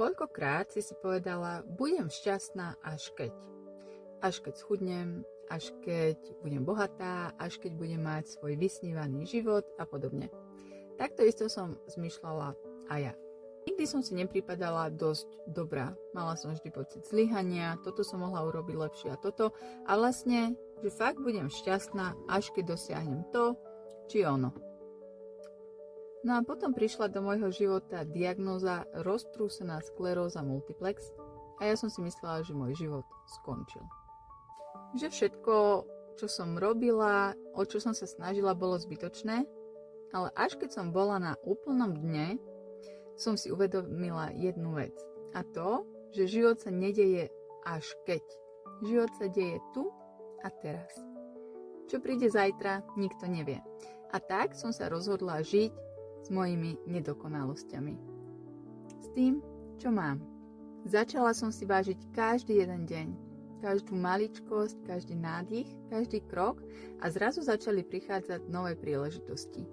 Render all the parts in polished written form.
Koľkokrát si povedala, budem šťastná až keď. Až keď schudnem, až keď budem bohatá, až keď budem mať svoj vysnívaný život a podobne. Takto isto som zmýšľala aj ja. Nikdy som si nepripadala dosť dobrá. Mala som vždy pocit zlyhania, toto som mohla urobiť lepšie a toto. A vlastne, že fakt budem šťastná, až keď dosiahnem to, či ono. No a potom prišla do môjho života diagnóza roztrúsená skleróza multiplex a ja som si myslela, že môj život skončil. Že všetko, čo som robila, o čo som sa snažila, bolo zbytočné, ale až keď som bola na úplnom dne, som si uvedomila jednu vec. A to, že život sa nedeje až keď. Život sa deje tu a teraz. Čo príde zajtra, nikto nevie. A tak som sa rozhodla žiť s mojimi nedokonalosťami. S tým, čo mám. Začala som si vážiť každý jeden deň, každú maličkosť, každý nádych, každý krok a zrazu začali prichádzať nové príležitosti.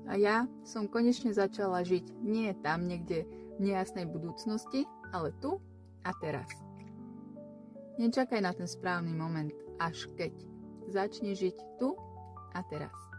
A ja som konečne začala žiť nie tam niekde v nejasnej budúcnosti, ale tu a teraz. Nečakaj na ten správny moment, až keď. Začni žiť tu a teraz.